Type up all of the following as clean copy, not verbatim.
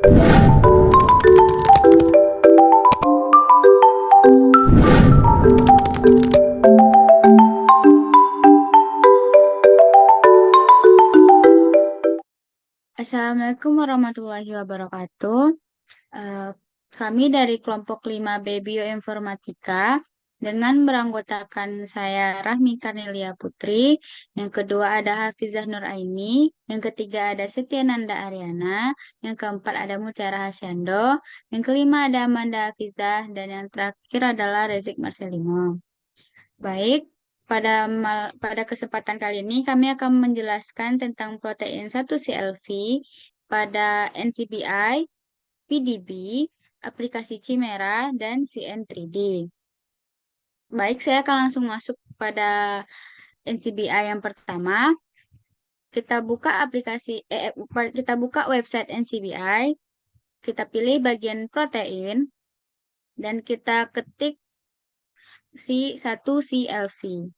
Assalamualaikum warahmatullahi wabarakatuh. Eh, Kami dari kelompok 5B Bioinformatika dengan beranggotakan saya Rahmi Karnelia Putri, yang kedua ada Hafizah Nur Aini, yang ketiga ada Setyananda Aryana, yang keempat ada Mutiara Hasyando, yang kelima ada Amanda Hafizah, dan yang terakhir adalah Rezik Marcelino. Baik, pada kesempatan kali ini kami akan menjelaskan tentang protein 1-CLV pada NCBI, PDB, aplikasi Chimera, dan CN3D. Baik, saya akan langsung masuk pada NCBI yang pertama. Kita buka website NCBI, kita pilih bagian protein, dan kita ketik C1CLV.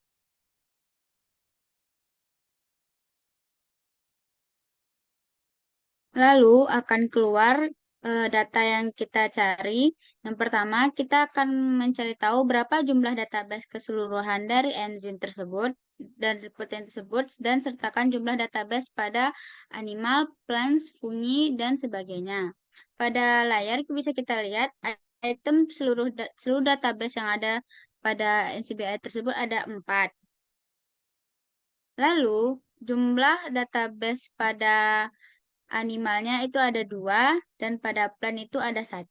Lalu akan keluar data yang kita cari. Yang pertama, kita akan mencari tahu berapa jumlah database keseluruhan dari enzim tersebut dan protein tersebut, dan sertakan jumlah database pada animal, plants, fungi, dan sebagainya. Pada layar bisa kita lihat item seluruh database yang ada pada NCBI tersebut ada 4. Lalu jumlah database pada animalnya itu ada 2 dan pada plant itu ada 1.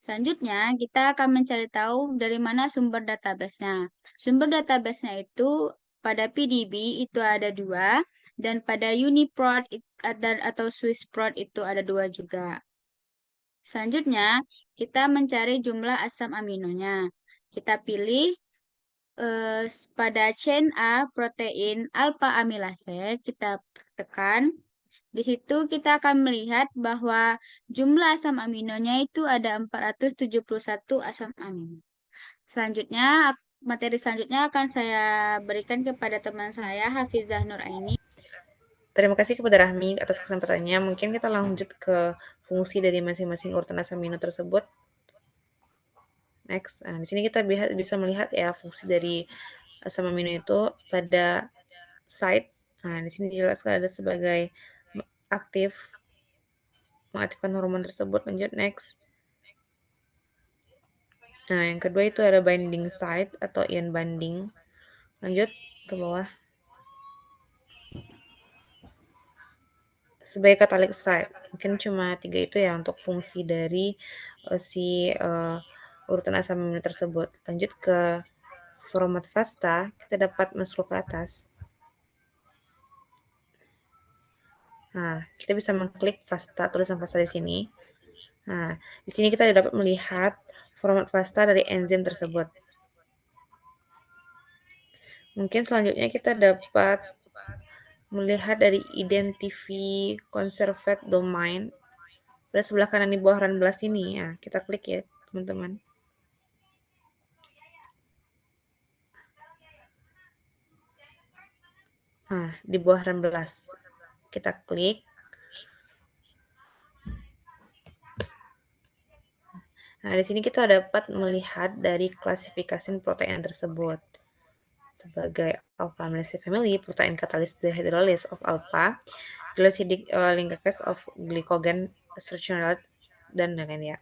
Selanjutnya, kita akan mencari tahu dari mana sumber database-nya. Sumber database-nya itu pada PDB itu ada 2 dan pada UniProt atau SwissProt itu ada 2 juga. Selanjutnya, kita mencari jumlah asam aminonya. Kita pilih pada chain A protein alpha amilase, kita tekan. Di situ kita akan melihat bahwa jumlah asam aminonya itu ada 471 asam amino. Selanjutnya, materi selanjutnya akan saya berikan kepada teman saya, Hafizah Nur Aini. Terima kasih kepada Rahmi atas kesempatannya. Mungkin kita lanjut ke fungsi dari masing-masing urutan asam amino tersebut. Next, di sini kita bisa melihat ya fungsi dari asam amino itu pada site. Nah, di sini dijelaskan ada sebagai aktif, mengaktifkan hormon tersebut. Lanjut, next. Nah, yang kedua itu ada binding site atau ion binding. Lanjut ke bawah. Sebagai katalik site, mungkin cuma 3 itu ya untuk fungsi dari urutan asam amino tersebut. Lanjut ke format FASTA, kita dapat masuk ke atas. Nah, kita bisa mengklik FASTA, tulisan FASTA di sini. Nah, di sini kita dapat melihat format FASTA dari enzim tersebut. Mungkin selanjutnya kita dapat melihat dari identify conserved domain pada sebelah kanan di bawah run blast ini. Ya, kita klik ya, teman-teman. Nah, di bawah run blast. Kita klik. Nah, di sini kita dapat melihat dari klasifikasi protein tersebut. Sebagai alpha amylase family, protein catalyst dehydrolysis of alpha, glycidic linkage of glycogen structural, dan lain-lain ya.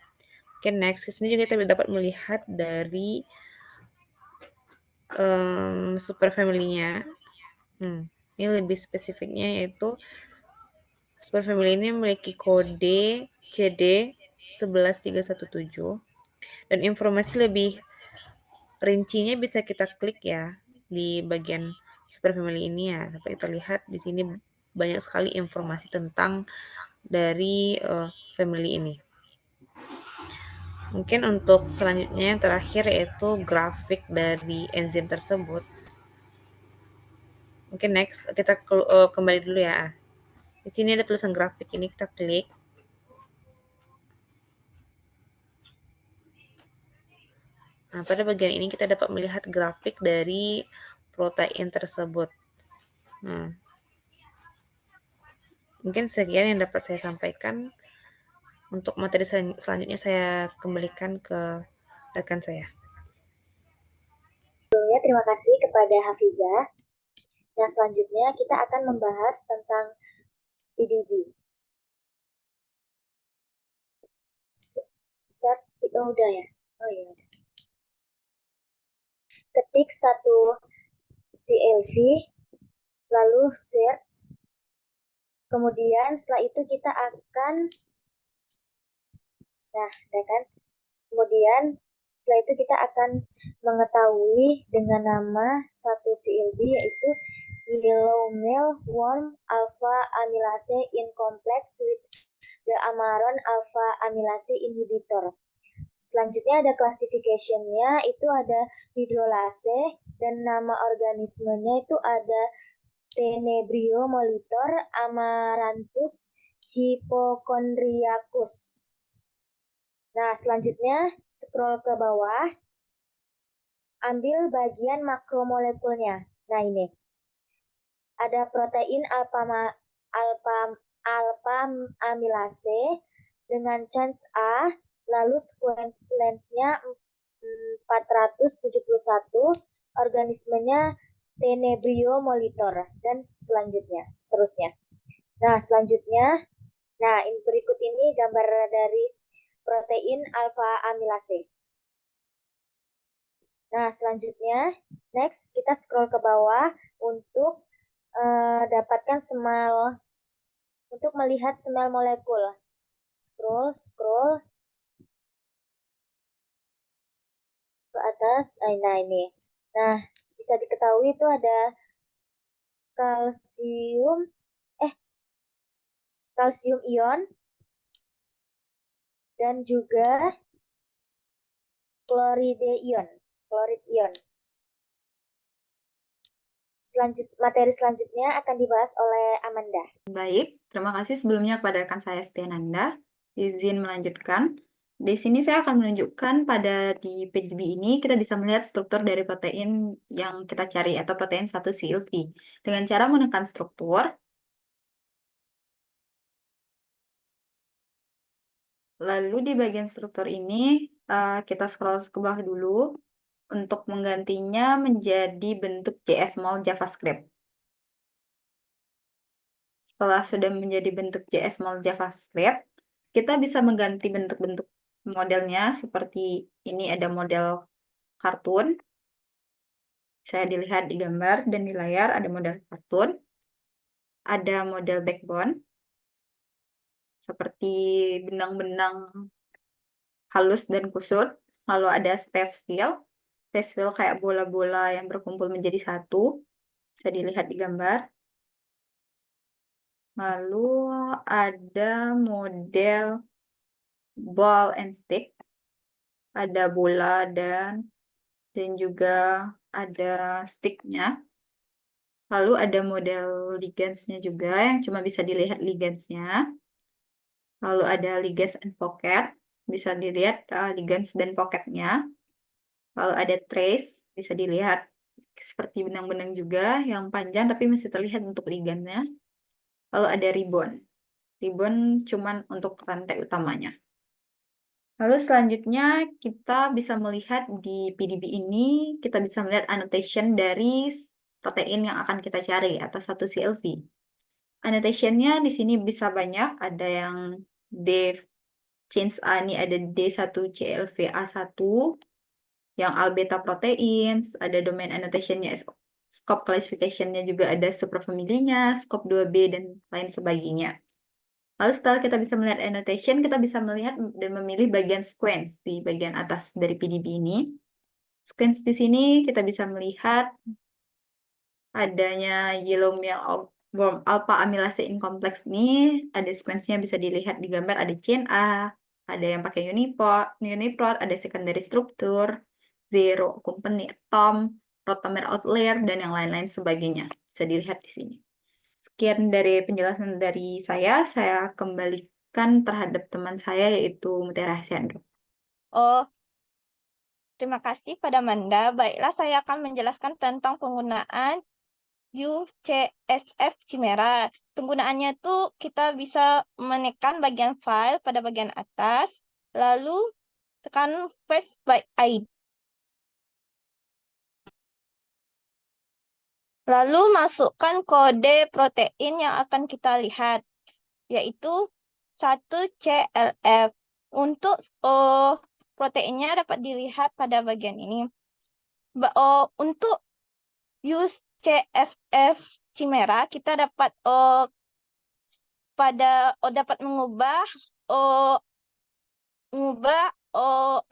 Oke, next. Di sini juga kita dapat melihat dari superfamily-nya. Ini lebih spesifiknya yaitu superfamily ini memiliki kode CD 11317 dan informasi lebih rincinya bisa kita klik ya di bagian superfamily ini ya. Dapat kita lihat di sini banyak sekali informasi tentang dari family ini. Mungkin untuk selanjutnya yang terakhir yaitu grafik dari enzim tersebut. Mungkin next kita kembali dulu ya. Di sini ada tulisan grafik ini, kita klik. Nah, pada bagian ini kita dapat melihat grafik dari protein tersebut. Nah, mungkin sekian yang dapat saya sampaikan. Untuk materi selanjutnya saya kembalikan ke rekan saya. Terima kasih kepada Hafizah. Nah, selanjutnya kita akan membahas tentang PDB. Udah ya? Oh iya. Ketik satu CLV, lalu search. Kemudian setelah itu kita akan, nah, ya kan? Kemudian setelah itu kita akan mengetahui dengan nama satu CLV yaitu yellow mealworm alpha amylase in complex with the amaron alpha amylase inhibitor. Selanjutnya ada classification-nya, itu ada hidrolase, dan nama organismenya itu ada Tenebrio molitor amaranthus hypochondriacus. Nah, selanjutnya scroll ke bawah, ambil bagian makromolekulnya. Nah, ini ada protein alpha amylase dengan chance A, lalu sequence length-nya 471, organismenya Tenebrio molitor, dan seterusnya. Nah, selanjutnya, berikut ini gambar dari protein alpha amylase. Nah, selanjutnya, next kita scroll ke bawah untuk dapatkan smell, untuk melihat smell molekul. Scroll ke atas. Nah, ini. Nah, bisa diketahui itu ada kalsium ion dan juga klorid ion. Materi selanjutnya akan dibahas oleh Amanda. Baik, terima kasih sebelumnya kepada rekan saya Setiananda. Izin melanjutkan. Di sini saya akan menunjukkan pada di PGB ini kita bisa melihat struktur dari protein yang kita cari atau protein 1 CLV. Dengan cara menekan struktur, lalu di bagian struktur ini kita scroll ke bawah dulu untuk menggantinya menjadi bentuk JSMOL JavaScript. Setelah sudah menjadi bentuk JSMOL JavaScript, kita bisa mengganti bentuk-bentuk modelnya seperti ini ada model kartun. Saya dilihat di gambar dan di layar ada model kartun. Ada model backbone seperti benang-benang halus dan kusut. Lalu ada space fill. Space fill kayak bola-bola yang berkumpul menjadi satu. Bisa dilihat di gambar. Lalu ada model ball and stick. Ada bola dan juga ada sticknya. Lalu ada model ligandsnya juga yang cuma bisa dilihat ligandsnya. Lalu ada ligands and pocket, bisa dilihat ligands dan pocketnya. Lalu ada trace, bisa dilihat seperti benang-benang juga yang panjang tapi masih terlihat untuk ligandsnya. Lalu ada ribbon. Ribbon cuman untuk rantai utamanya. Lalu selanjutnya kita bisa melihat di PDB ini, kita bisa melihat annotation dari protein yang akan kita cari atau satu CLV. Annotation-nya di sini bisa banyak, ada yang D chains A ini ada D1CLVA1, yang Albeta proteins, ada domain annotation-nya, scope classification-nya juga ada superfamily-nya, scope 2B, dan lain sebagainya. Lalu setelah kita bisa melihat annotation, kita bisa melihat dan memilih bagian sequence di bagian atas dari PDB ini. Sequence di sini kita bisa melihat adanya yellow mealworm alpha amylase incomplex ini, ada sequence-nya bisa dilihat di gambar, ada chain A, ada yang pakai uniprot, ada secondary struktur, zero company atom, rotamer outlier, dan yang lain-lain sebagainya. Bisa dilihat di sini. Sekian dari penjelasan dari saya kembalikan terhadap teman saya yaitu Mutiara Hasyanto. Oh, terima kasih pada Manda. Baiklah, saya akan menjelaskan tentang penggunaan UCSF Chimera. Penggunaannya tuh kita bisa menekan bagian file pada bagian atas, lalu tekan Fetch by ID. Lalu masukkan kode protein yang akan kita lihat, yaitu 1CLF. Untuk proteinnya dapat dilihat pada bagian ini. Untuk UCSF Chimera, kita dapat dapat mengubah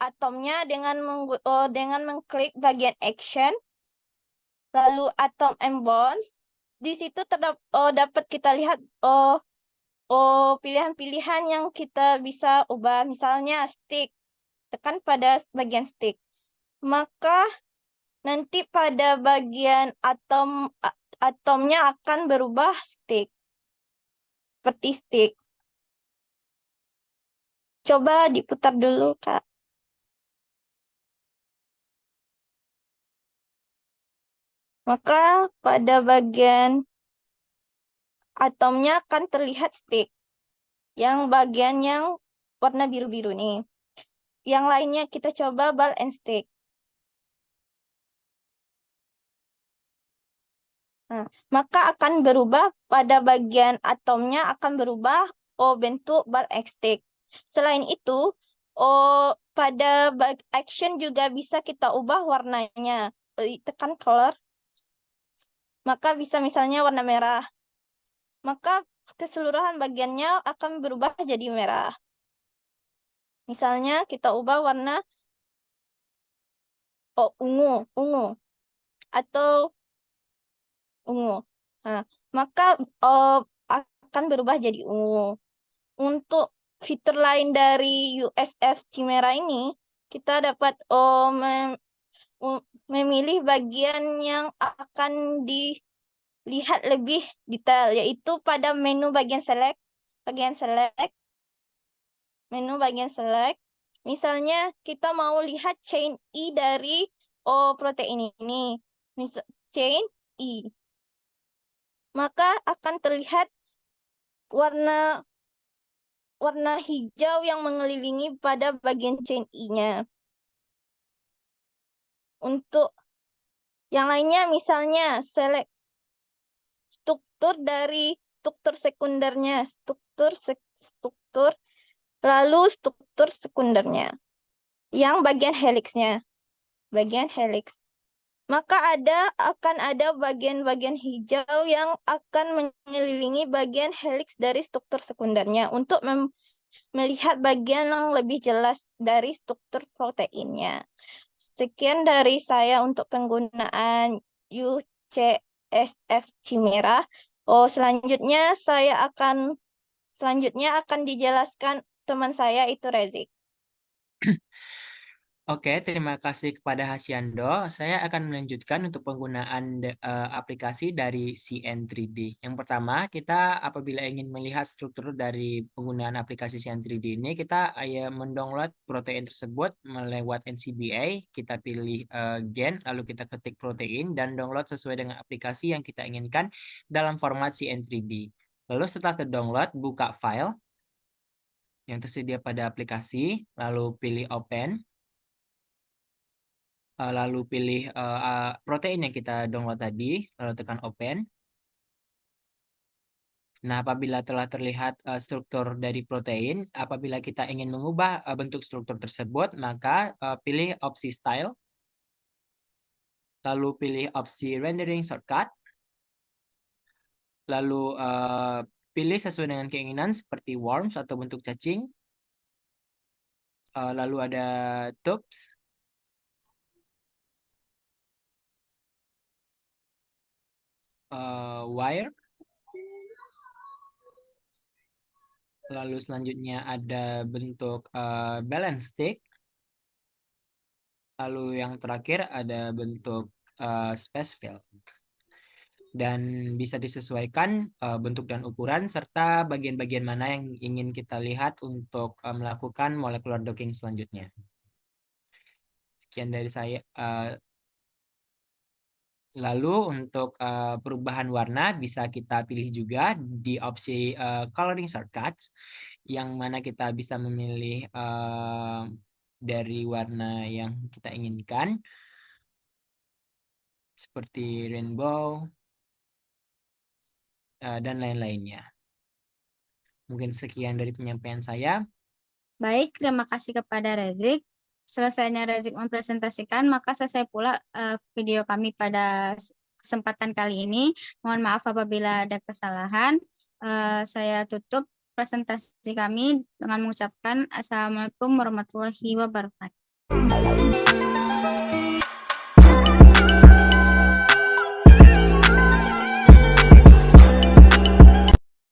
atomnya dengan mengklik bagian action, lalu atom and bonds. Di situ dapat kita lihat pilihan-pilihan yang kita bisa ubah, misalnya stick. Tekan pada bagian stick. Maka nanti pada bagian atomnya akan berubah stick. Seperti stick. Coba diputar dulu, Kak. Maka pada bagian atomnya akan terlihat stick. Yang bagian yang warna biru-biru nih. Yang lainnya kita coba ball and stick. Nah, maka akan berubah pada bagian atomnya akan berubah bentuk ball and stick. Selain itu, pada action juga bisa kita ubah warnanya. Tekan color. Maka bisa misalnya warna merah. Maka keseluruhan bagiannya akan berubah jadi merah. Misalnya kita ubah warna ungu atau ungu. Nah, maka akan berubah jadi ungu. Untuk fitur lain dari USF Chimera ini, kita dapat memilih bagian yang akan dilihat lebih detail, yaitu pada menu bagian select, menu bagian select. Misalnya kita mau lihat chain E dari protein ini, misal chain E. Maka akan terlihat warna hijau yang mengelilingi pada bagian chain E-nya. Untuk yang lainnya misalnya select struktur dari struktur sekundernya, lalu struktur sekundernya. Yang bagian helixnya, Maka akan ada bagian-bagian hijau yang akan mengelilingi bagian helix dari struktur sekundernya untuk melihat bagian yang lebih jelas dari struktur proteinnya. Sekian dari saya untuk penggunaan UCSF Chimera. Selanjutnya akan dijelaskan teman saya itu Rezik. Oke, terima kasih kepada Hasyando. Saya akan melanjutkan untuk penggunaan aplikasi dari CN3D. Yang pertama, kita apabila ingin melihat struktur dari penggunaan aplikasi CN3D ini, kita mendownload protein tersebut melewat NCBI, kita pilih gen, lalu kita ketik protein, dan download sesuai dengan aplikasi yang kita inginkan dalam format CN3D. Lalu setelah terdownload, buka file yang tersedia pada aplikasi, lalu pilih open. Lalu pilih protein yang kita download tadi, lalu tekan open. Nah, apabila telah terlihat struktur dari protein, apabila kita ingin mengubah bentuk struktur tersebut, maka pilih opsi style, lalu pilih opsi rendering shortcut, lalu pilih sesuai dengan keinginan seperti worms atau bentuk cacing, lalu ada tubes, wire, lalu selanjutnya ada bentuk balance stick, lalu yang terakhir ada bentuk space fill. Dan bisa disesuaikan bentuk dan ukuran serta bagian-bagian mana yang ingin kita lihat untuk melakukan molecular docking selanjutnya. Sekian dari saya. Lalu untuk perubahan warna bisa kita pilih juga di opsi coloring shortcuts, yang mana kita bisa memilih dari warna yang kita inginkan, seperti rainbow dan lain-lainnya. Mungkin sekian dari penyampaian saya. Baik, terima kasih kepada Rezik. Selesainya Rezik mempresentasikan, maka selesai pula video kami pada kesempatan kali ini. Mohon maaf apabila ada kesalahan. Saya tutup presentasi kami dengan mengucapkan Assalamualaikum warahmatullahi wabarakatuh.